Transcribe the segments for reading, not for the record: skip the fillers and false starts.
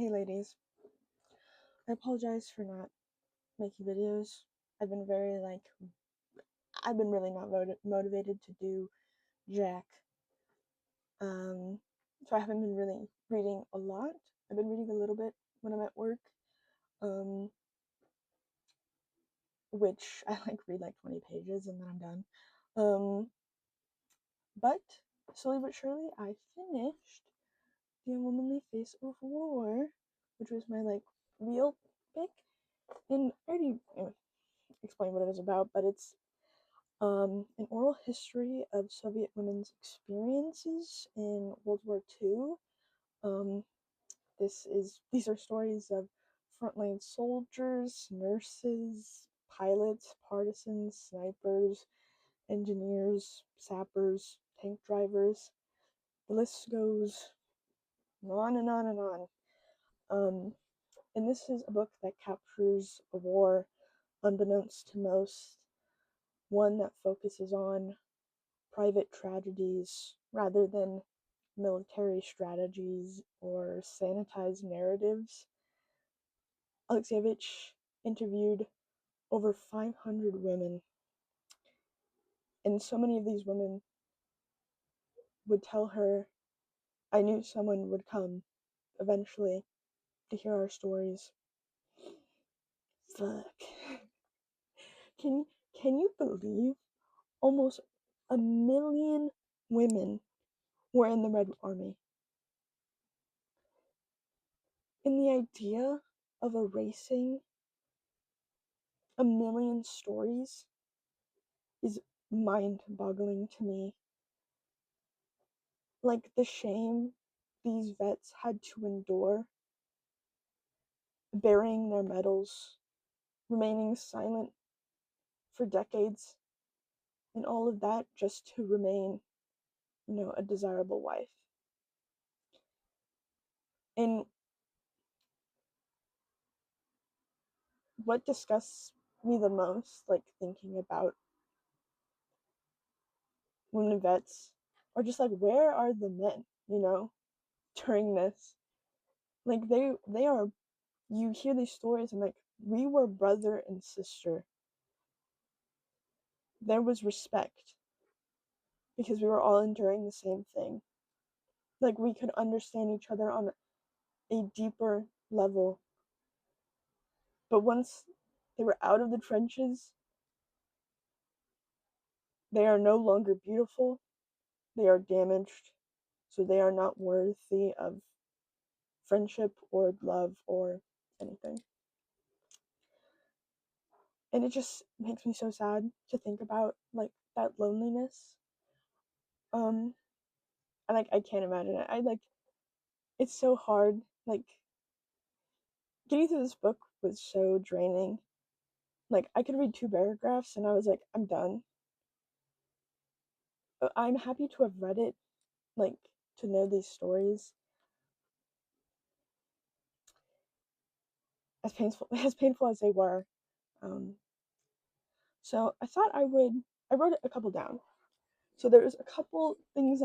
Hey ladies, I apologize for not making videos. I've been I've been really not motivated to do jack. So I haven't been really reading a lot. I've been reading a little bit when I'm at work, um, which I read 20 pages and then I'm done. But slowly but surely I finished The Unwomanly Face of War, which was my real pick. And I already explained what it was about, but it's an oral history of Soviet women's experiences in World War II. Um, these are stories of frontline soldiers, nurses, pilots, partisans, snipers, engineers, sappers, tank drivers. The list goes on and on and on. And this is a book that captures a war unbeknownst to most, one that focuses on private tragedies rather than military strategies or sanitized narratives. Alexievich interviewed over 500 women, and so many of these women would tell her, I knew someone would come eventually to hear our stories. Fuck. Can, can you believe almost 1 million women were in the Red Army? And the idea of erasing 1 million stories is mind-boggling to me. The shame these vets had to endure, burying their medals, remaining silent for decades, and all of that just to remain, a desirable wife. And what disgusts me the most, thinking about women vets, are just where are the men, during this? They are, you hear these stories and we were brother and sister. There was respect because we were all enduring the same thing. We could understand each other on a deeper level. But once they were out of the trenches, they are no longer beautiful. They are damaged. So they are not worthy of friendship or love or anything. And it just makes me so sad to think about that loneliness. I can't imagine it. It's so hard. Getting through this book was so draining. I could read 2 paragraphs and I was I'm done. But I'm happy to have read it, to know these stories. As painful as they were. So I thought I wrote a couple down. So there's a couple things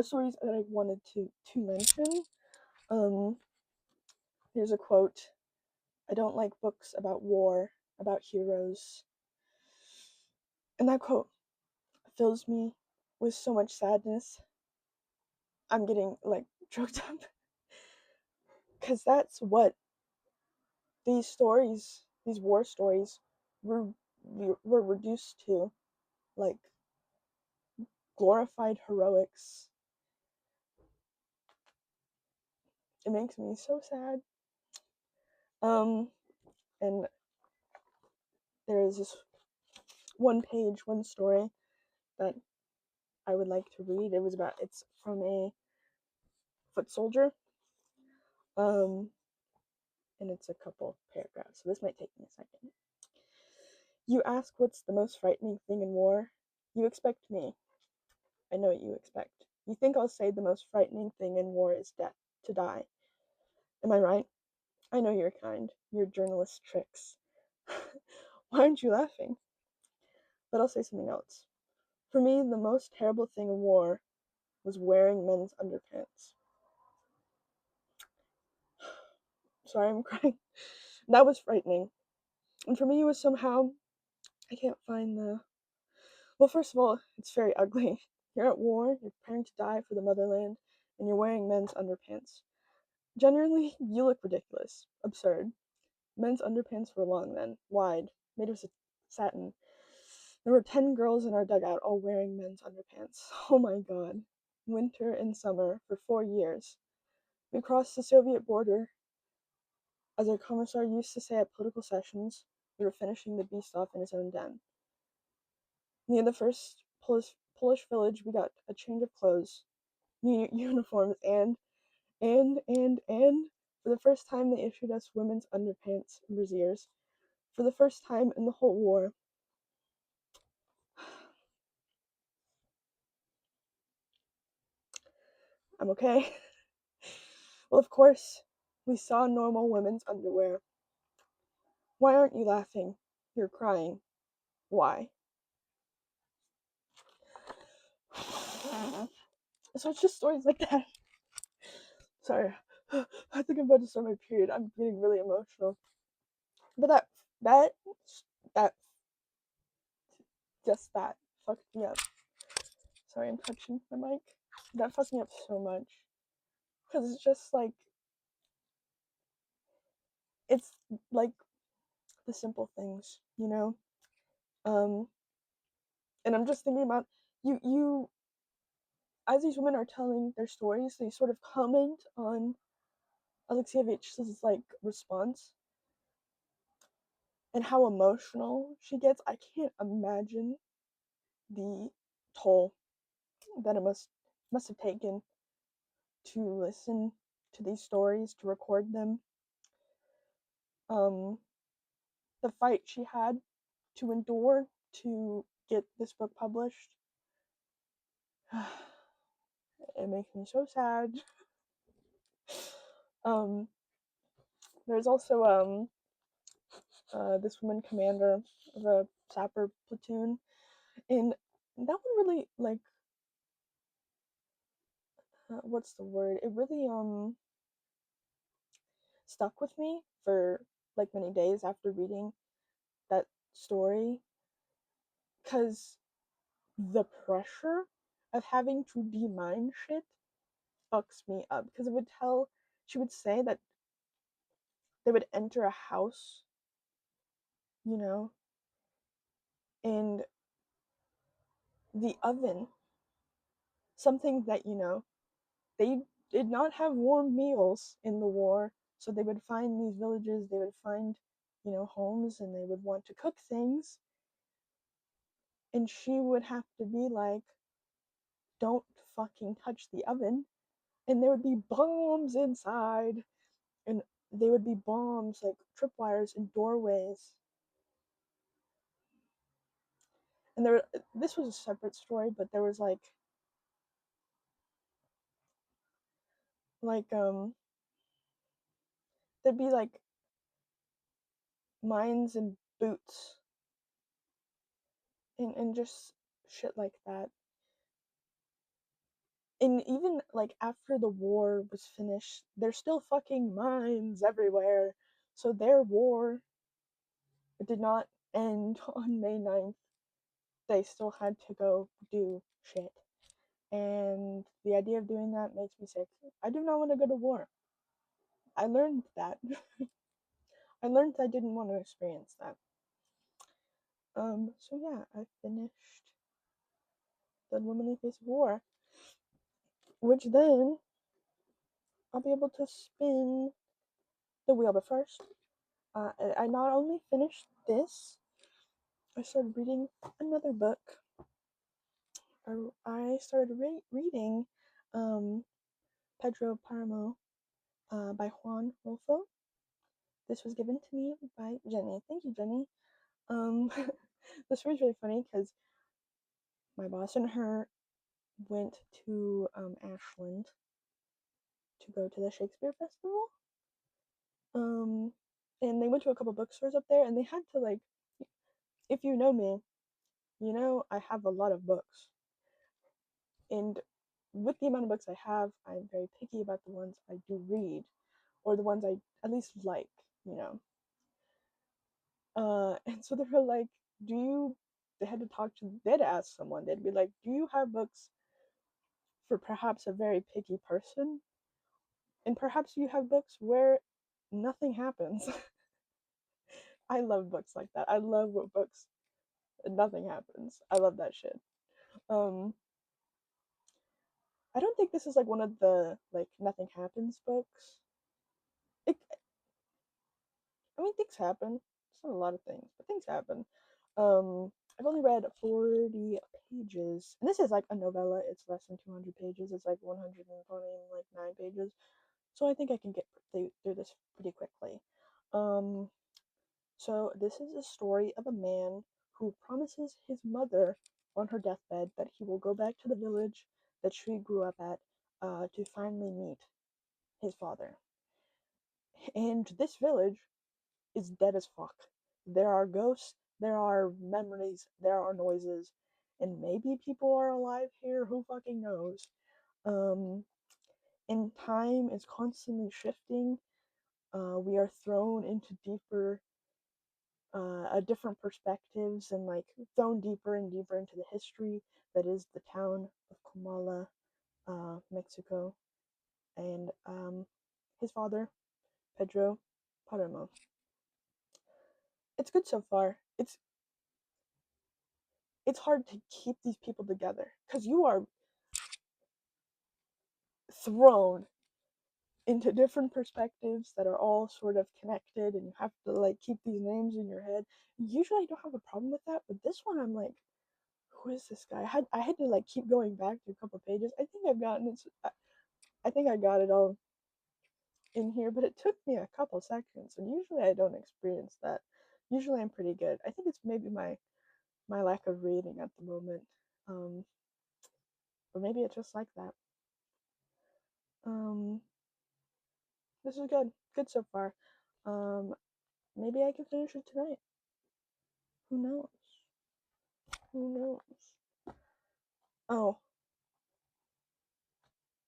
stories that I wanted to mention. Here's a quote. I don't like books about war, about heroes. And that quote fills me with so much sadness. I'm getting choked up. Because that's what these war stories, were reduced to. Glorified heroics. It makes me so sad. And there is this one story that I would like to read. It's from a foot soldier. And it's a couple paragraphs, so this might take me a second. You ask what's the most frightening thing in war? You expect me. I know what you expect. You think I'll say the most frightening thing in war is death, to die. Am I right? I know your kind, your journalist tricks. Why aren't you laughing? But I'll say something else. For me, the most terrible thing in war was wearing men's underpants. sorry, I'm crying. That was frightening. And for me, it was somehow, I can't find the. Well, first of all, it's very ugly. You're at war, you're preparing to die for the motherland, and you're wearing men's underpants. Generally, you look ridiculous. Absurd. Men's underpants were long then, wide, made of satin. There were 10 girls in our dugout all wearing men's underpants. Oh my god. Winter and summer for 4 years. We crossed the Soviet border. As our commissar used to say at political sessions, we were finishing the beast off in his own den. Near the first Polish village, we got a change of clothes, new uniforms, and for the first time they issued us women's underpants and brassieres. For the first time in the whole war. I'm okay. Well, of course, we saw normal women's underwear. Why aren't you laughing? You're crying. Why? So it's just stories like that. Sorry. I think I'm about to start my period. I'm getting really emotional. But that, that fucked me up. Sorry, I'm touching the mic. That fucked me up so much. Because it's just like, it's like the simple things, you know? And I'm just thinking about, you, as these women are telling their stories, they sort of comment on Alexievich's, like, response and how emotional she gets. I can't imagine the toll that it must have taken to listen to these stories, to record them. The fight she had to endure to get this book published. It makes me so sad. There's also this woman commander of a sapper platoon, and that one really, like, what's the word? It really stuck with me for like many days after reading that story, because the pressure of having to demine shit fucks me up. Because she would say that they would enter a house, you know, and the oven, something that, they did not have warm meals in the war, so they would find these villages, they would find, homes, and they would want to cook things, and she would have to be like, don't fucking touch the oven, and there would be bombs inside, and they would be bombs, like tripwires in doorways. And this was a separate story, but there was like there'd be like mines and boots and just shit like that. And even like after the war was finished, there's still fucking mines everywhere. So their war did not end on May 9th. They still had to go do shit. And the idea of doing that makes me sick. I do not want to go to war. I learned that. I learned I didn't want to experience that. So yeah, I finished The Unwomanly Face of War, which then I'll be able to spin the wheel. But first, I not only finished this, I started reading another book. I started reading Pedro Páramo by Juan Rulfo. This was given to me by Jenny. Thank you, Jenny. This was really funny because my boss and her went to Ashland to go to the Shakespeare Festival. And they went to a couple bookstores up there, and they had to, like, if you know me, I have a lot of books. And with the amount of books I have, I'm very picky about the ones I do read. or the ones I at least like, you know. And so they were like, do you, they had to they had to ask someone, they'd be like, do you have books for perhaps a very picky person? And perhaps you have books where nothing happens. I love books like that. I love what books, nothing happens. I love that shit. Um, I don't think this is like one of the like nothing happens books. It, I mean, things happen. It's not a lot of things, but things happen. I've only read 40 pages, and this is like a novella. It's less than 200 pages. It's like 129 pages. So I think I can get through this pretty quickly. Um, so this is a story of a man who promises his mother on her deathbed that he will go back to the village that she grew up at to finally meet his father. And this village is dead as fuck. There are ghosts, there are memories, there are noises, and maybe people are alive here, who fucking knows? Um, and time is constantly shifting. We are thrown into different perspectives and like thrown deeper and deeper into the history that is the town of Comala, Mexico, and his father, Pedro Páramo. It's good so far. It's hard to keep these people together because you are thrown into different perspectives that are all sort of connected, and you have to like keep these names in your head. Usually I don't have a problem with that, but this one I'm like, who is this guy? I had to like keep going back to a couple pages. I think I've gotten it. I think I got it all in here, but it took me a couple sections, and usually I don't experience that. Usually I'm pretty good. I think it's maybe my lack of reading at the moment, um, or maybe it's just like that. Um, this is good so far. Um, maybe I can finish it tonight. Who knows? Who knows? Oh,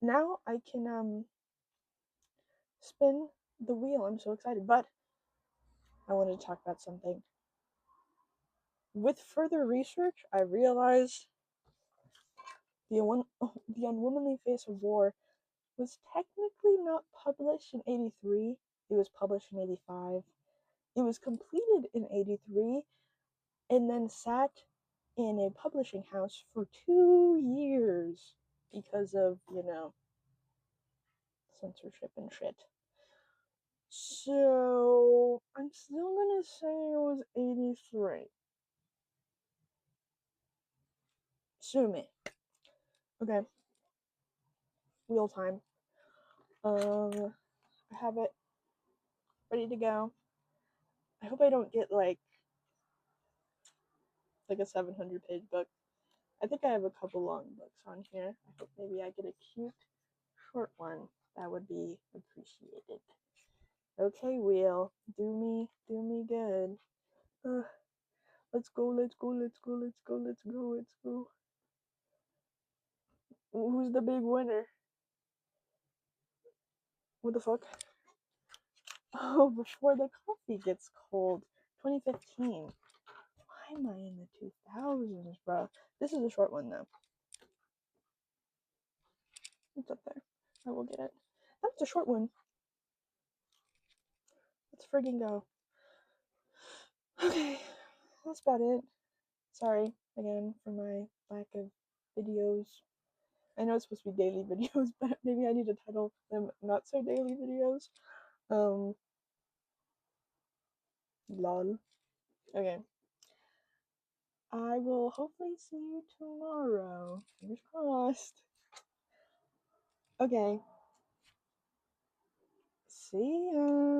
now I can spin the wheel. I'm so excited, but I wanted to talk about something. With further research, I realized the Unwomanly Face of War was technically not published in 83. It was published in 85. It was completed in 83 and then sat in a publishing house for 2 years because of, censorship and shit. So I'm still gonna say it was 83. Sue me. Okay. Wheel time. I have it ready to go. I hope I don't get like a 700-page book. I think I have a couple long books on here. I hope maybe I get a cute short one. That would be appreciated. Okay, wheel. Do me good. Let's go, let's go, let's go, let's go, let's go, let's go. Who's the big winner? What the fuck? Oh, Before the Coffee Gets Cold, 2015. Why am I in the 2000s, bro? This is a short one, though. It's up there. I will get it. That's a short one. Let's friggin' go. Okay, that's about it. Sorry again for my lack of videos. I know it's supposed to be daily videos, but maybe I need to title them not so daily videos. Lol. Okay. I will hopefully see you tomorrow. Fingers crossed. Okay. See ya.